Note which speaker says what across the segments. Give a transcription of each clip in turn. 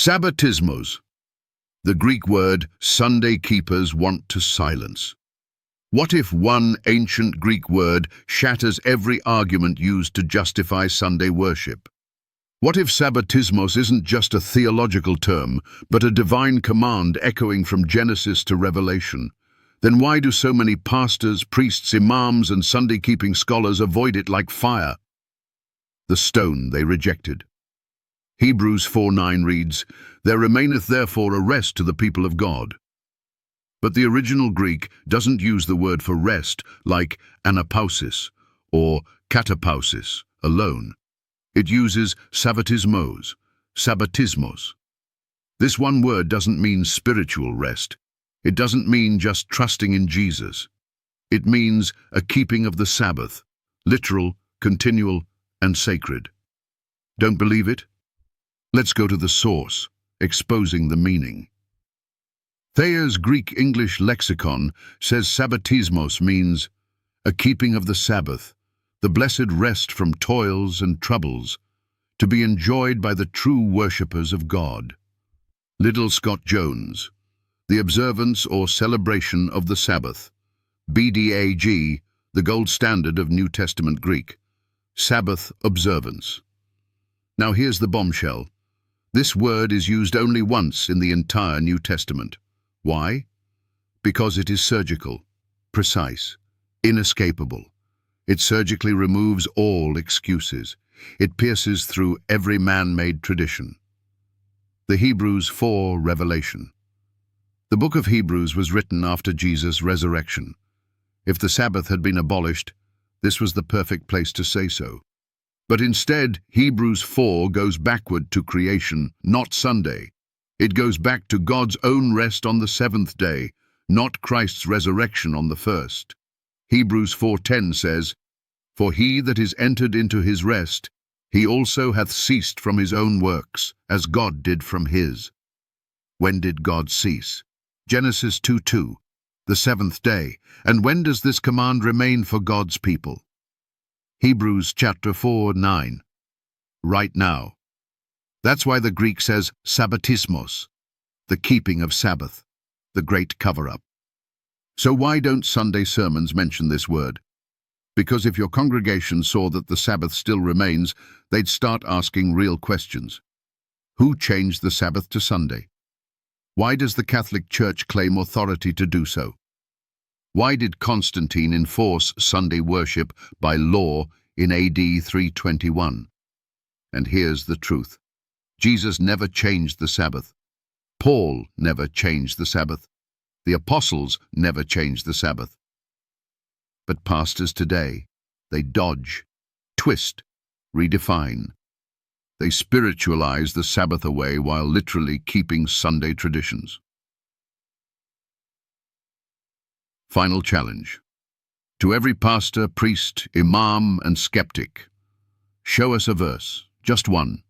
Speaker 1: Sabbatismos, the Greek word Sunday keepers want to silence. What if one ancient Greek word shatters every argument used to justify Sunday worship? What if Sabbatismos isn't just a theological term, but a divine command echoing from Genesis to Revelation? Then why do so many pastors, priests, imams, and Sunday-keeping scholars avoid it like fire? The stone they rejected. Hebrews 4:9 reads, "There remaineth therefore a rest to the people of God." But the original Greek doesn't use the word for rest like anapausis or katapausis alone. It uses sabbatismos, sabbatismos. This one word doesn't mean spiritual rest. It doesn't mean just trusting in Jesus. It means a keeping of the Sabbath, literal, continual, and sacred. Don't believe it? Let's go to the source, exposing the meaning. Thayer's Greek-English lexicon says Sabbatismos means a keeping of the Sabbath, the blessed rest from toils and troubles, to be enjoyed by the true worshippers of God. Liddell Scott Jones, the observance or celebration of the Sabbath, BDAG, the gold standard of New Testament Greek, Sabbath observance. Now here's the bombshell. This word is used only once in the entire New Testament. Why? Because it is surgical, precise, inescapable. It surgically removes all excuses. It pierces through every man-made tradition. The Hebrews 4 revelation. The book of Hebrews was written after Jesus' resurrection. If the Sabbath had been abolished, this was the perfect place to say so. But instead, Hebrews 4 goes backward to creation, not Sunday. It goes back to God's own rest on the seventh day, not Christ's resurrection on the first. Hebrews 4:10 says, "For he that is entered into his rest, he also hath ceased from his own works, as God did from his." When did God cease? Genesis 2:2, the seventh day. And when does this command remain for God's people? Hebrews chapter 4:9, right now. That's why the Greek says Sabbatismos, the keeping of Sabbath, the great cover-up. So why don't Sunday sermons mention this word? Because if your congregation saw that the Sabbath still remains, they'd start asking real questions. Who changed the Sabbath to Sunday? Why does the Catholic Church claim authority to do so? Why did Constantine enforce Sunday worship by law in AD 321? And here's the truth. Jesus never changed the Sabbath. Paul never changed the Sabbath. The apostles never changed the Sabbath. But pastors today, they dodge, twist, redefine. They spiritualize the Sabbath away while literally keeping Sunday traditions. Final challenge. To every pastor, priest, imam, and skeptic, show us a verse, just one,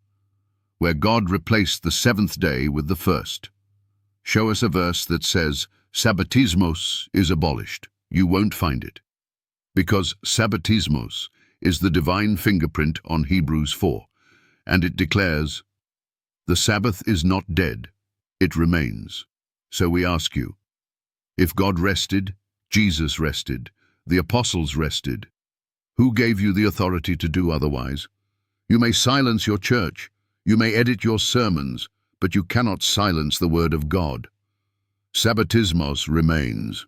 Speaker 1: where God replaced the seventh day with the first. Show us a verse that says Sabbatismos is abolished. You won't find it. Because Sabbatismos is the divine fingerprint on Hebrews 4, and it declares, the Sabbath is not dead, it remains. So we ask you, if God rested, Jesus rested, the apostles rested, who gave you the authority to do otherwise? You may silence your church, you may edit your sermons, but you cannot silence the word of God. Sabbatismos remains.